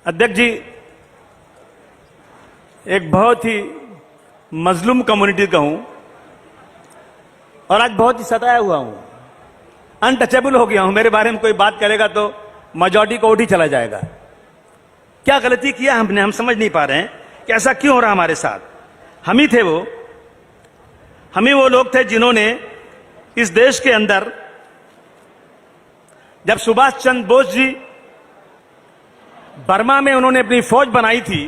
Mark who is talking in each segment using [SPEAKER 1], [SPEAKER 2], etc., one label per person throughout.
[SPEAKER 1] अध्यक्ष जी, एक बहुत ही मजलूम कम्युनिटी का हूं और आज बहुत ही सताया हुआ हूं, अनटचेबल हो गया हूं। मेरे बारे में कोई बात करेगा तो मेजॉरिटी को उठ ही चला जाएगा। क्या गलती किया हमने, हम समझ नहीं पा रहे हैं कि ऐसा क्यों हो रहा हमारे साथ। हम ही थे हम ही वो लोग थे जिन्होंने इस देश के अंदर, जब सुभाष चंद्र बोस जी बर्मा में उन्होंने अपनी फौज बनाई थी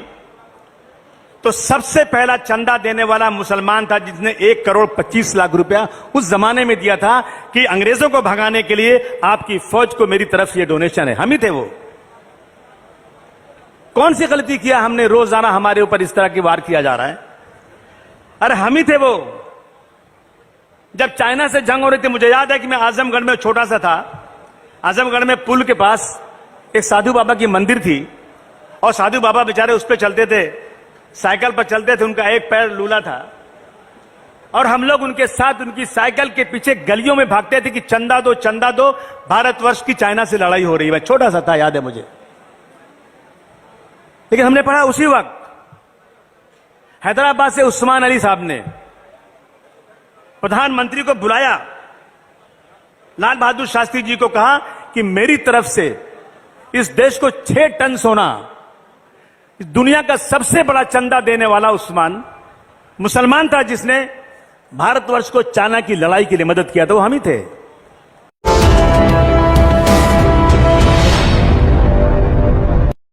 [SPEAKER 1] तो सबसे पहला चंदा देने वाला मुसलमान था, जिसने 1,25,00,000 रुपया उस जमाने में दिया था कि अंग्रेजों को भगाने के लिए आपकी फौज को मेरी तरफ से ये डोनेशन है। हम ही थे वो। कौन सी गलती किया हमने, रोजाना हमारे ऊपर इस तरह की वार किया जा रहा है। अरे हम ही थे वो। जब चाइना से जंग हो रही थी, मुझे याद है कि मैं आजमगढ़ में छोटा सा था, आजमगढ़ में पुल के पास एक साधु बाबा की मंदिर थी और साधु बाबा बेचारे उस पर चलते थे, साइकिल पर चलते थे, उनका एक पैर लूला था और हम लोग उनके साथ उनकी साइकिल के पीछे गलियों में भागते थे कि चंदा दो, भारतवर्ष की चाइना से लड़ाई हो रही है। मैं छोटा सा था, याद है मुझे। लेकिन हमने पढ़ा उसी वक्त हैदराबाद से उस्मान अली साहब ने प्रधानमंत्री को बुलाया, लाल बहादुर शास्त्री जी को कहा कि मेरी तरफ से इस देश को 6 टन सोना, इस दुनिया का सबसे बड़ा चंदा देने वाला उस्मान मुसलमान था जिसने भारतवर्ष को चाइना की लड़ाई के लिए मदद किया था, वो हम ही थे।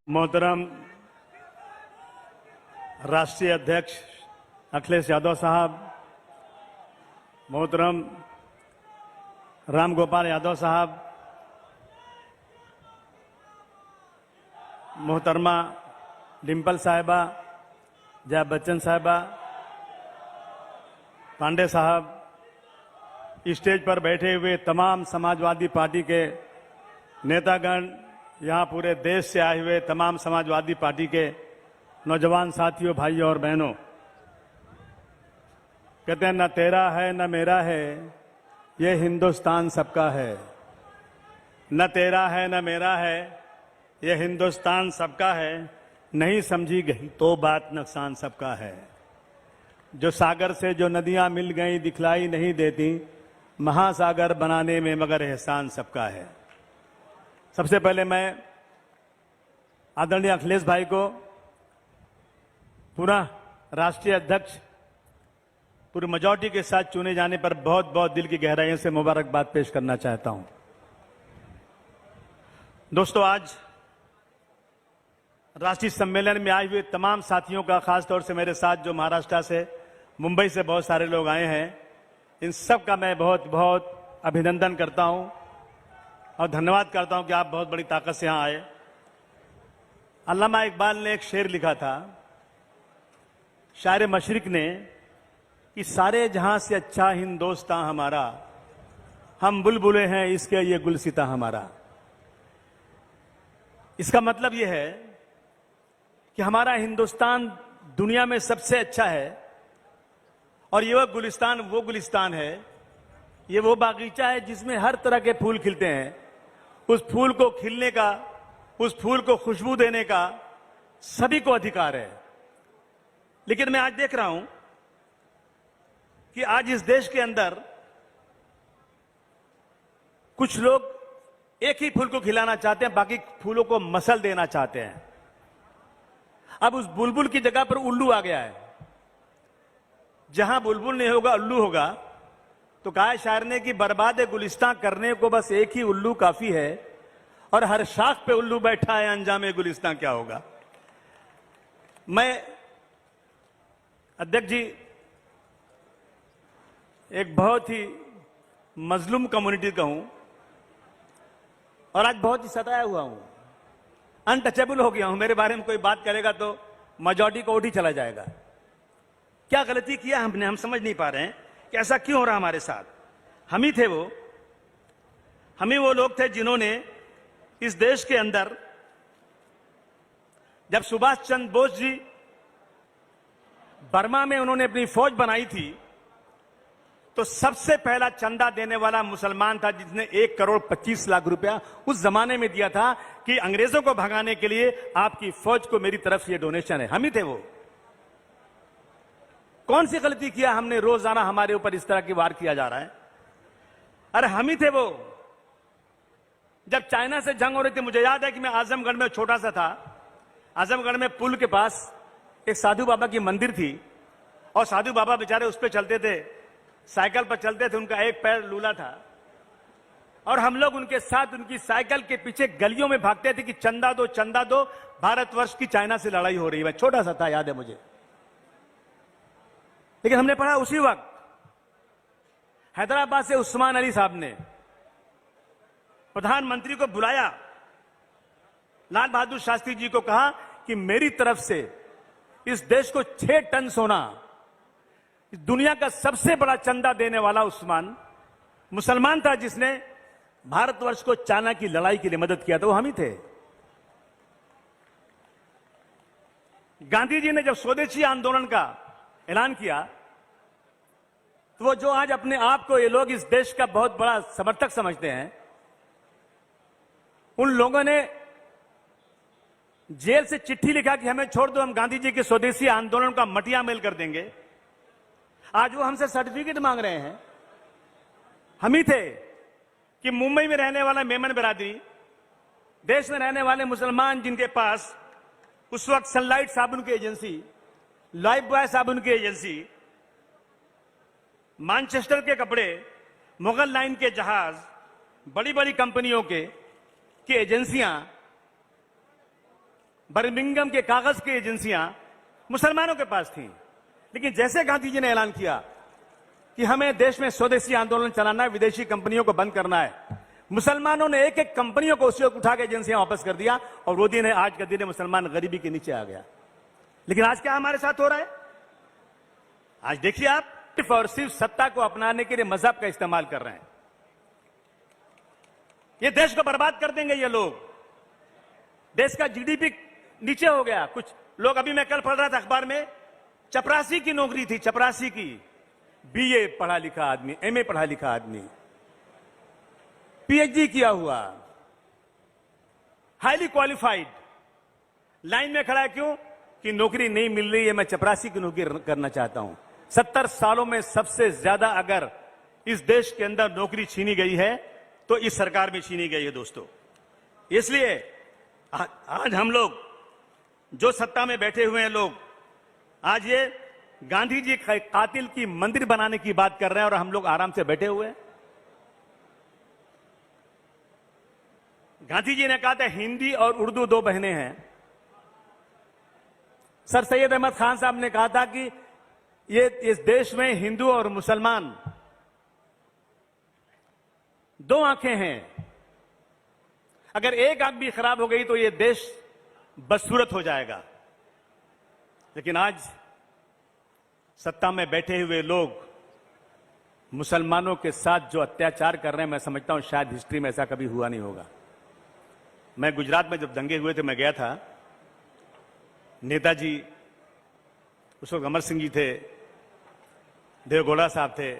[SPEAKER 1] मोहतरम राष्ट्रीय अध्यक्ष अखिलेश यादव साहब, मोहतरम राम गोपाल यादव साहब, मोहतरमा डिंपल साहिबा, जया बच्चन साहिबा, पांडे साहब, स्टेज पर बैठे हुए तमाम समाजवादी पार्टी के नेतागण, यहां पूरे देश से आए हुए तमाम समाजवादी पार्टी के नौजवान साथियों, भाइयों और बहनों, कहते हैं न तेरा है न मेरा है, ये हिंदुस्तान सबका है। न तेरा है न मेरा है, ये हिंदुस्तान सबका है। नहीं समझी गई तो बात नुकसान सबका है। जो सागर से जो नदियां मिल गई दिखलाई नहीं देती, महासागर बनाने में मगर एहसान सबका है। सबसे पहले मैं आदरणीय अखिलेश भाई को पुनः राष्ट्रीय अध्यक्ष पूरी मेजॉरिटी के साथ चुने जाने पर बहुत बहुत दिल की गहराइयों से मुबारकबाद पेश करना चाहता हूं। दोस्तों, आज राष्ट्रीय सम्मेलन में आए हुए तमाम साथियों का, खासतौर से मेरे साथ जो महाराष्ट्र से, मुंबई से बहुत सारे लोग आए हैं, इन सब का मैं बहुत बहुत अभिनंदन करता हूं और धन्यवाद करता हूं कि आप बहुत बड़ी ताकत से यहां आए। अल्लामा इकबाल ने एक शेर लिखा था, शायर मशरिक ने, कि सारे जहां से अच्छा हिंदुस्तान हमारा, हम बुलबुले हैं इसके ये गुलसिता हमारा। इसका मतलब यह है कि हमारा हिंदुस्तान दुनिया में सबसे अच्छा है और ये वो गुलिस्तान है, ये वो बागीचा है जिसमें हर तरह के फूल खिलते हैं। उस फूल को खिलने का, उस फूल को खुशबू देने का सभी को अधिकार है। लेकिन मैं आज देख रहा हूं कि आज इस देश के अंदर कुछ लोग एक ही फूल को खिलाना चाहते हैं, बाकी फूलों को मसल देना चाहते हैं। अब उस बुलबुल की जगह पर उल्लू आ गया है। जहां बुलबुल नहीं होगा उल्लू होगा। तो कहा शायर ने कि बर्बाद गुलिस्तान करने को बस एक ही उल्लू काफी है और हर शाख पे उल्लू बैठा है, अंजाम गुलिस्तान क्या होगा। मैं अध्यक्ष जी, एक बहुत ही मजलूम कम्युनिटी का हूं और आज बहुत ही सताया हुआ हूं, अनटचेबल हो गया हूं। मेरे बारे में कोई बात करेगा तो मेजॉरिटी को उठ ही चला जाएगा। क्या गलती किया हमने, हम समझ नहीं पा रहे हैं कि ऐसा क्यों हो रहा हमारे साथ। हम ही थे हम ही वो लोग थे जिन्होंने इस देश के अंदर, जब सुभाष चंद्र बोस जी बर्मा में उन्होंने अपनी फौज बनाई थी तो सबसे पहला चंदा देने वाला मुसलमान था, जिसने 1,25,00,000 रुपया उस जमाने में दिया था कि अंग्रेजों को भगाने के लिए आपकी फौज को मेरी तरफ से ये डोनेशन है। हम ही थे वो। कौन सी गलती किया हमने, रोजाना हमारे ऊपर इस तरह की वार किया जा रहा है। अरे हम ही थे वो। जब चाइना से जंग हो रही थी, मुझे याद है कि मैं आजमगढ़ में छोटा सा था। आजमगढ़ में पुल के पास एक साधु बाबा की मंदिर थी और साधु बाबा बेचारे उस पर चलते थे, साइकिल पर चलते थे, उनका एक पैर लूला था और हम लोग उनके साथ उनकी साइकिल के पीछे गलियों में भागते थे कि चंदा दो, भारतवर्ष की चाइना से लड़ाई हो रही है। मैं छोटा सा था, याद है मुझे। लेकिन हमने पढ़ा उसी वक्त हैदराबाद से उस्मान अली साहब ने प्रधानमंत्री को बुलाया, लाल बहादुर शास्त्री जी को कहा कि मेरी तरफ से इस देश को 6 टन सोना, दुनिया का सबसे बड़ा चंदा देने वाला उस्मान मुसलमान था, जिसने भारतवर्ष को चाइना की लड़ाई के लिए मदद किया था, वो हम ही थे। गांधी जी ने जब स्वदेशी आंदोलन का ऐलान किया तो वो जो आज अपने आप को ये लोग इस देश का बहुत बड़ा समर्थक समझते हैं, उन लोगों ने जेल से चिट्ठी लिखा कि हमें छोड़ दो, हम गांधी जी के स्वदेशी आंदोलन का मटिया मेल कर देंगे। आज वो हमसे सर्टिफिकेट मांग रहे हैं। हम ही थे कि मुंबई में रहने वाला मेमन बिरादरी, देश में रहने वाले मुसलमान जिनके पास उस वक्त सनलाइट साबुन की एजेंसी, लाइफ बॉय साबुन की एजेंसी, मैनचेस्टर के कपड़े, मुगल लाइन के जहाज, बड़ी बड़ी कंपनियों की एजेंसियां, बर्मिंघम के कागज की एजेंसियां मुसलमानों के पास थीं। लेकिन जैसे गांधी जी ने ऐलान किया कि हमें देश में स्वदेशी आंदोलन चलाना है, विदेशी कंपनियों को बंद करना है, मुसलमानों ने एक एक कंपनियों को उसी वक्त उठा के एजेंसियां वापस कर दिया और वो दिन है, आज का दिन है, मुसलमान गरीबी के नीचे आ गया। लेकिन आज क्या हमारे साथ हो रहा है? आज देखिए आप, सिर्फ और सिर्फ सत्ता को अपनाने के लिए मजहब का इस्तेमाल कर रहे हैं। ये देश को बर्बाद कर देंगे ये लोग। देश का जीडीपी नीचे हो गया। कुछ लोग, अभी मैं कल पढ़ रहा था अखबार में, चपरासी की नौकरी थी, चपरासी की, बीए पढ़ा लिखा आदमी, एमए पढ़ा लिखा आदमी, पीएचडी किया हुआ, हाईली क्वालिफाइड, लाइन में खड़ा है। क्यों? कि नौकरी नहीं मिल रही है, मैं चपरासी की नौकरी करना चाहता हूं। 70 सालों में सबसे ज्यादा अगर इस देश के अंदर नौकरी छीनी गई है तो इस सरकार में छीनी गई है दोस्तों। इसलिए आज हम लोग जो सत्ता में बैठे हुए हैं लोग, आज ये गांधी जी कातिल की मंदिर बनाने की बात कर रहे हैं और हम लोग आराम से बैठे हुए हैं। गांधी जी ने कहा था हिंदी और उर्दू 2 बहनें हैं। सर सैयद अहमद खान साहब ने कहा था कि ये इस देश में हिंदू और मुसलमान 2 आंखें हैं, अगर एक आंख भी खराब हो गई तो ये देश बदसूरत हो जाएगा। लेकिन आज सत्ता में बैठे हुए लोग मुसलमानों के साथ जो अत्याचार कर रहे हैं, मैं समझता हूं शायद हिस्ट्री में ऐसा कभी हुआ नहीं होगा। मैं गुजरात में जब दंगे हुए थे, मैं गया था। नेताजी, उस वक्त अमर सिंह जी थे, देवगौड़ा साहब थे।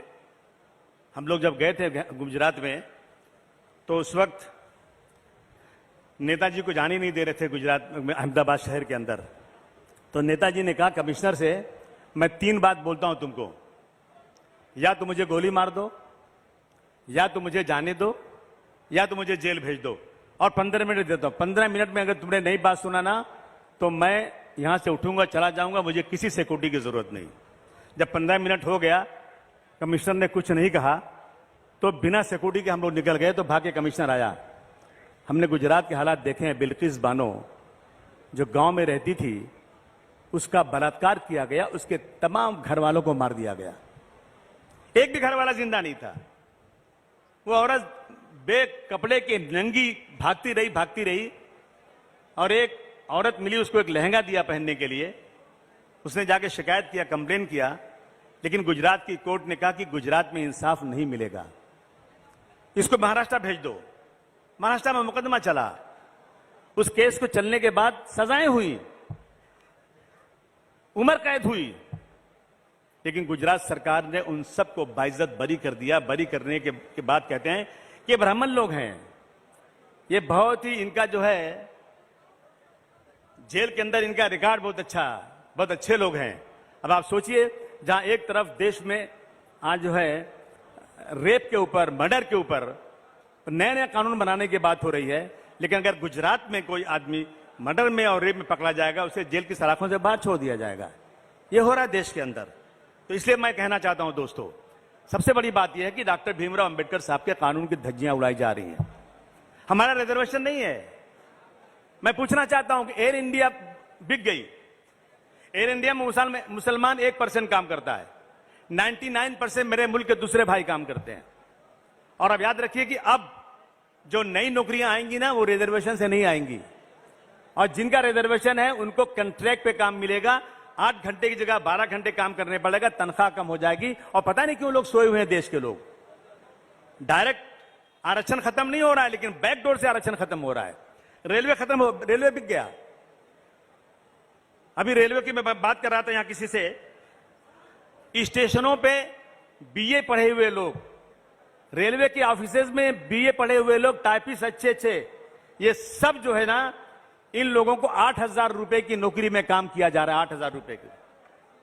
[SPEAKER 1] हम लोग जब गए थे गुजरात में तो उस वक्त नेताजी को जाने नहीं दे रहे थे गुजरात में, अहमदाबाद शहर के अंदर। तो नेताजी ने कहा कमिश्नर से, मैं 3 बात बोलता हूं तुमको, या तो मुझे गोली मार दो, या तो मुझे जाने दो, या तो मुझे जेल भेज दो, और 15 मिनट देता हूं। 15 मिनट में अगर तुमने नई बात सुना ना तो मैं यहां से उठूंगा, चला जाऊंगा, मुझे किसी सिक्योरिटी की जरूरत नहीं। जब 15 मिनट हो गया, कमिश्नर ने कुछ नहीं कहा तो बिना सिक्योरिटी के हम लोग निकल गए। तो भाग्य कमिश्नर आया। हमने गुजरात के हालात देखे हैं। बिल्किस बानो जो गांव में रहती थी, उसका बलात्कार किया गया, उसके तमाम घर वालों को मार दिया गया, एक भी घर वाला जिंदा नहीं था। वो औरत बे कपड़े के नंगी भागती रही और एक औरत मिली, उसको एक लहंगा दिया पहनने के लिए। उसने जाके शिकायत किया, कंप्लेन किया, लेकिन गुजरात की कोर्ट ने कहा कि गुजरात में इंसाफ नहीं मिलेगा, इसको महाराष्ट्र भेज दो। महाराष्ट्र में मुकदमा चला। उस केस को चलने के बाद सजाएं हुई, उम्र कैद हुई, लेकिन गुजरात सरकार ने उन सबको बाइज्जत बरी कर दिया। बरी करने के बाद कहते हैं कि ब्राह्मण लोग हैं, ये बहुत ही इनका जो है जेल के अंदर इनका रिकॉर्ड बहुत अच्छा, बहुत अच्छे लोग हैं। अब आप सोचिए, जहां एक तरफ देश में आज जो है रेप के ऊपर, मर्डर के ऊपर नए नए कानून बनाने की बात हो रही है, लेकिन अगर गुजरात में कोई आदमी मर्डर में और रेप में पकड़ा जाएगा, उसे जेल की सलाखों से बाहर छोड़ दिया जाएगा। ये हो रहा है देश के अंदर। तो इसलिए मैं कहना चाहता हूं दोस्तों, सबसे बड़ी बात यह है कि डॉक्टर भीमराव अंबेडकर साहब के कानून की धज्जियां उड़ाई जा रही हैं। हमारा रिजर्वेशन नहीं है। मैं पूछना चाहता हूं कि एयर इंडिया बिक गई। एयर इंडिया में मुसलमान 1% काम करता है, 99% मेरे मुल्क के दूसरे भाई काम करते हैं। और अब याद रखिए कि अब जो नई नौकरियां आएंगी ना, वो रिजर्वेशन से नहीं आएंगी, और जिनका रिजर्वेशन है उनको कॉन्ट्रैक्ट पे काम मिलेगा। 8 घंटे की जगह 12 घंटे काम करने पड़ेगा, तनख्वाह कम हो जाएगी। और पता नहीं क्यों लोग सोए हुए हैं देश के लोग। डायरेक्ट आरक्षण खत्म नहीं हो रहा है, लेकिन बैकडोर से आरक्षण खत्म हो रहा है। रेलवे बिक गया। अभी रेलवे की मैं बात कर रहा था यहां किसी से, स्टेशनों पे बीए पढ़े हुए लोग, रेलवे के ऑफिसेज में बीए पढ़े हुए लोग, टाइपिस्ट अच्छे, ये सब जो है ना, इन लोगों को 8,000 रुपए की नौकरी में काम किया जा रहा है। 8,000 रुपए की,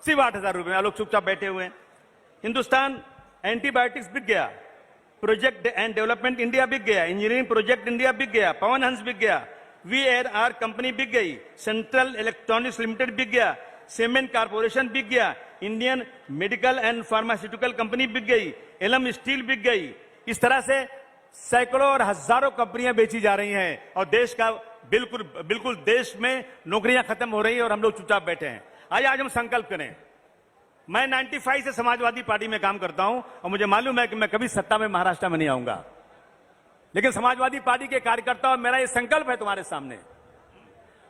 [SPEAKER 1] सिर्फ 8,000 रुपए में लोग चुपचाप बैठे हुए हैं। हिंदुस्तान एंटीबायोटिक्स बिक गया, प्रोजेक्ट एंड डेवलपमेंट इंडिया बिक गया, इंजीनियरिंग प्रोजेक्ट इंडिया बिक गया, पवन हंस बिक गया, VRR कंपनी बिक गई, सेंट्रल इलेक्ट्रॉनिक्स लिमिटेड बिक गया, सीमेंट कारपोरेशन बिक गया, Indian medical and pharmaceutical company बिक गई, एलम स्टील बिक गई। इस तरह से सैकड़ों और हजारों कंपनियां बेची जा रही हैं, और देश का बिल्कुल देश में नौकरियां खत्म हो रही हैं, और हम लोग चुपचाप बैठे हैं। आइए आज हम संकल्प करें। मैं 95 से समाजवादी पार्टी में काम करता हूं, और मुझे मालूम है कि मैं कभी सत्ता में महाराष्ट्र में नहीं आऊंगा, लेकिन समाजवादी पार्टी के कार्यकर्ता और मेरा ये संकल्प है तुम्हारे सामने,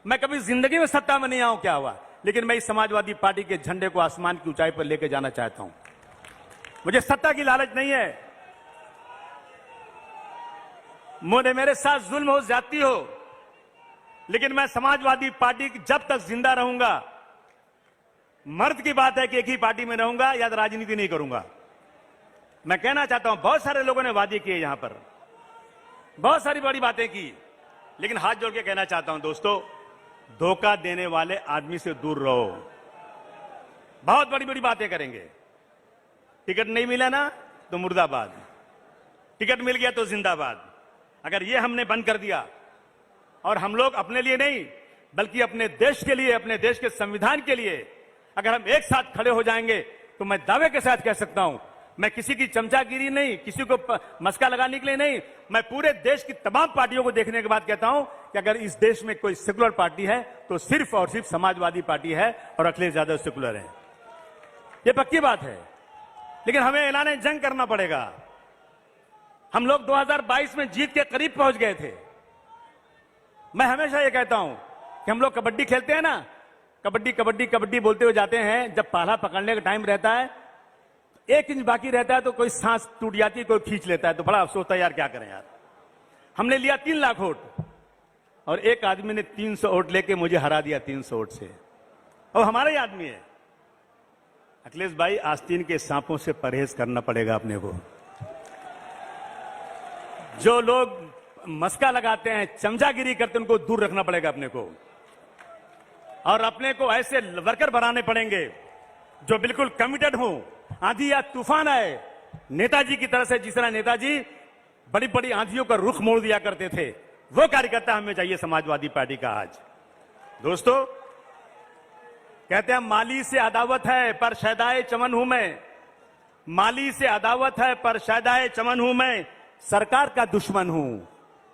[SPEAKER 1] मैं कभी जिंदगी में सत्ता में नहीं आऊं, क्या हुआ, लेकिन मैं इस समाजवादी पार्टी के झंडे को आसमान की ऊंचाई पर लेकर जाना चाहता हूं। मुझे सत्ता की लालच नहीं है। मेरे साथ जुल्म हो, ज्यादती हो, लेकिन मैं समाजवादी पार्टी जब तक जिंदा रहूंगा, मर्द की बात है कि एक ही पार्टी में रहूंगा, या राजनीति नहीं करूंगा। मैं कहना चाहता हूं, बहुत सारे लोगों ने वादे किए, यहां पर बहुत सारी बड़ी बातें की, लेकिन हाथ जोड़ के कहना चाहता हूं दोस्तों, धोखा देने वाले आदमी से दूर रहो। बहुत बड़ी बड़ी बातें करेंगे, टिकट नहीं मिला ना तो मुर्दाबाद, टिकट मिल गया तो जिंदाबाद। अगर ये हमने बंद कर दिया, और हम लोग अपने लिए नहीं बल्कि अपने देश के लिए, अपने देश के संविधान के लिए अगर हम एक साथ खड़े हो जाएंगे, तो मैं दावे के साथ कह सकता हूं, मैं किसी की चमचागिरी नहीं, किसी को मस्का लगाने के लिए नहीं, मैं पूरे देश की तमाम पार्टियों को देखने के बाद कहता हूं कि अगर इस देश में कोई सेकुलर पार्टी है तो सिर्फ और सिर्फ समाजवादी पार्टी है, और अखिलेश यादव सेकुलर है। ये पक्की बात है। लेकिन हमें ऐलान जंग करना पड़ेगा। हम लोग 2022 में जीत के करीब पहुंच गए थे। मैं हमेशा ये कहता हूं कि हम लोग कबड्डी खेलते हैं ना, कबड्डी कबड्डी कबड्डी बोलते हुए जाते हैं, जब पाला पकड़ने का टाइम रहता है, 1 इंच बाकी रहता है तो कोई सांस टूट जाती है, कोई खींच लेता है, तो बड़ा अफसोस होता है, यार क्या करें यार। हमने लिया 3 लाख वोट, और एक आदमी ने 300 वोट लेके मुझे हरा दिया 300 वोट से, और हमारा ही आदमी है। अखिलेश भाई, आस्तीन के सांपों से परहेज करना पड़ेगा अपने को। जो लोग मस्का लगाते हैं, चमचागिरी करते हैं, उनको दूर रखना पड़ेगा अपने को, और अपने को ऐसे वर्कर बनाने पड़ेंगे जो बिल्कुल कमिटेड हो। आंधी या तूफान आए, नेताजी की तरह से, जिस तरह नेताजी बड़ी बड़ी आंधियों का रुख मोड़ दिया करते थे, वो कार्यकर्ता हमें चाहिए समाजवादी पार्टी का। आज दोस्तों कहते हैं माली से अदावत है पर शैदाए चमन हूं मैं, माली से अदावत है पर शैदाए चमन हूं मैं, सरकार का दुश्मन हूं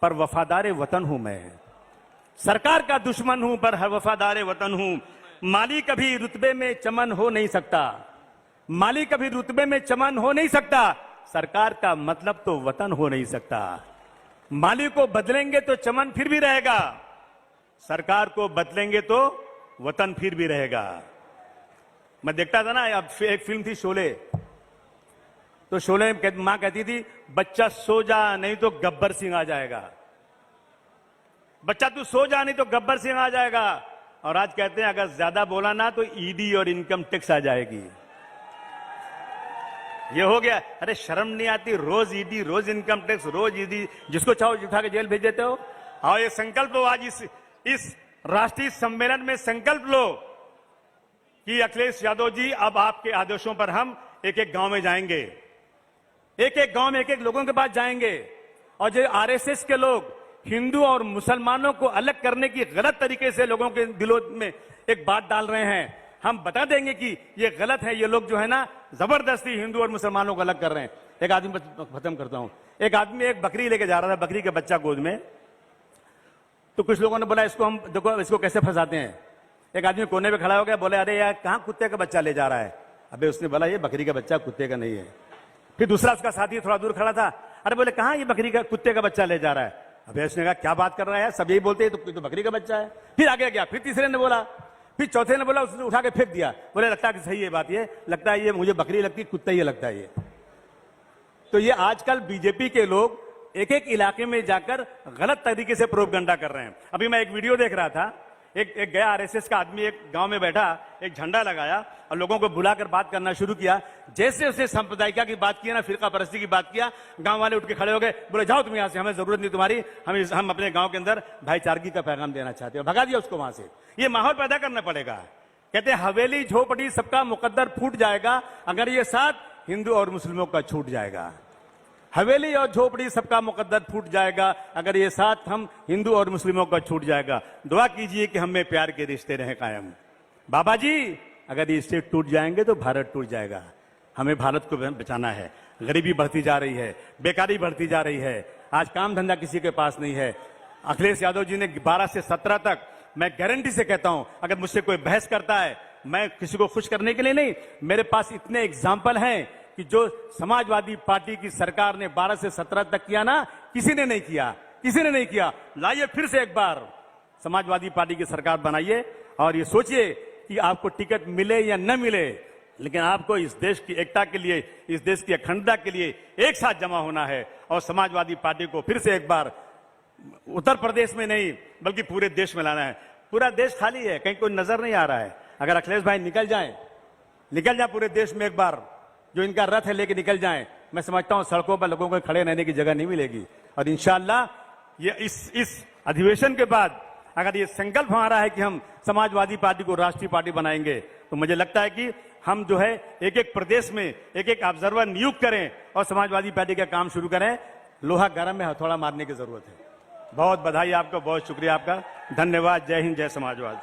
[SPEAKER 1] पर वफादार वतन हूं मैं, सरकार का दुश्मन हूं पर वफादार वतन हूं। माली कभी रुतबे में चमन हो नहीं सकता, माली कभी रुतबे में चमन हो नहीं सकता, सरकार का मतलब तो वतन हो नहीं सकता। माली को बदलेंगे तो चमन फिर भी रहेगा, सरकार को बदलेंगे तो वतन फिर भी रहेगा। मैं देखता था ना, अब एक फिल्म थी शोले, तो शोले में मां कहती थी, बच्चा सो जा नहीं तो गब्बर सिंह आ जाएगा, बच्चा तू सो जा नहीं तो गब्बर सिंह आ जाएगा। और आज कहते हैं अगर ज्यादा बोला ना तो ईडी और इनकम टैक्स आ जाएगी। ये हो गया। अरे शर्म नहीं आती, रोज ईडी, रोज इनकम टैक्स, रोज ईडी, जिसको चाहो उठा के जेल भेज देते हो। और ये संकल्प लो, आज इस राष्ट्रीय सम्मेलन में संकल्प लो कि अखिलेश यादव जी, अब आपके आदेशों पर हम एक एक गांव में जाएंगे, एक एक गांव में एक एक लोगों के पास जाएंगे। और जो आरएसएस के लोग हिंदू और मुसलमानों को अलग करने की गलत तरीके से लोगों के दिलों में एक बात डाल रहे हैं, हम बता देंगे कि ये गलत है। ये लोग जो है ना जबरदस्ती हिंदू और मुसलमानों को अलग कर रहे हैं। एक आदमी, खत्म करता हूं, एक आदमी एक बकरी लेके जा रहा था, बकरी का बच्चा गोद में। तो कुछ लोगों ने बोला इसको हम देखो इसको कैसे फंसाते हैं। एक आदमी कोने पे खड़ा हो गया, बोले अरे यार कहां कुत्ते का बच्चा ले जा रहा है। अबे उसने बोला ये बकरी का बच्चा कुत्ते का नहीं है। फिर दूसरा उसका साथी थोड़ा दूर खड़ा था, अरे बोले कहां ये बकरी का कुत्ते का बच्चा ले जा रहा है। अबे उसने कहा क्या बात कर रहा है, सब यही बोलते हैं तो बकरी का बच्चा है। फिर आगे गया, फिर तीसरे ने बोला, फिर चौथे ने बोला, उसने उठा के फेंक दिया। बोले लगता है कि सही है बात, ये लगता है ये मुझे बकरी लगती, कुत्ता ही लगता है ये। तो ये आजकल बीजेपी के लोग एक एक इलाके में जाकर गलत तरीके से प्रोपगंडा कर रहे हैं। अभी मैं एक वीडियो देख रहा था, एक गया आरएसएस का आदमी एक गांव में बैठा, एक झंडा लगाया और लोगों को बुलाकर बात करना शुरू किया। जैसे उसने सांप्रदायिकता की बात किया ना, फिरका परस्ती की बात किया, गांव वाले उठ के खड़े हो गए, बोले जाओ तुम यहां से, हमें जरूरत नहीं तुम्हारी, हम अपने गांव के अंदर भाईचारगी का पैगाम देना चाहते हैं। भगा दिया उसको वहां से। ये माहौल पैदा करना पड़ेगा। कहते हैं हवेली झोपड़ी सबका मुकद्दर फूट जाएगा अगर ये साथ हिंदू और मुस्लिमों का छूट जाएगा। हवेली और झोपड़ी सबका मुकद्दर फूट जाएगा अगर ये साथ हम हिंदू और मुस्लिमों का छूट जाएगा। दुआ कीजिए कि हमें प्यार के रिश्ते रहे कायम। बाबा जी अगर ये स्टेट टूट जाएंगे तो भारत टूट जाएगा। हमें भारत को बचाना है। गरीबी बढ़ती जा रही है, बेकारी बढ़ती जा रही है, आज काम धंधा किसी के पास नहीं है। अखिलेश यादव जी ने 12 से 17 तक, मैं गारंटी से कहता हूं, अगर मुझसे कोई बहस करता है, मैं किसी को खुश करने के लिए नहीं, मेरे पास इतने एग्जाम्पल हैं कि जो समाजवादी पार्टी की सरकार ने 12 से 17 तक किया ना, किसी ने नहीं किया, किसी ने नहीं किया। लाइए फिर से एक बार समाजवादी पार्टी की सरकार बनाइए और ये सोचिए कि आपको टिकट मिले या न मिले, लेकिन आपको इस देश की एकता के लिए, इस देश की अखंडता के लिए एक साथ जमा होना है और समाजवादी पार्टी को फिर से एक बार उत्तर प्रदेश में नहीं बल्कि पूरे देश में लाना है। पूरा देश खाली है, कहीं कोई नजर नहीं आ रहा है। अगर अखिलेश भाई निकल जाए पूरे देश में एक बार, जो इनका रथ है लेके निकल जाएं, मैं समझता हूं सड़कों पर लोगों को खड़े रहने की जगह नहीं मिलेगी। और इंशाअल्लाह ये इस अधिवेशन के बाद अगर ये संकल्प हमारा है कि हम समाजवादी पार्टी को राष्ट्रीय पार्टी बनाएंगे, तो मुझे लगता है कि हम जो है एक एक प्रदेश में एक एक ऑब्जर्वर नियुक्त करें और समाजवादी पार्टी का काम शुरू करें। लोहा गर्म में हथौड़ा मारने की जरूरत है। बहुत बधाई आपको, बहुत शुक्रिया आपका, धन्यवाद। जय हिंद, जय समाजवाद।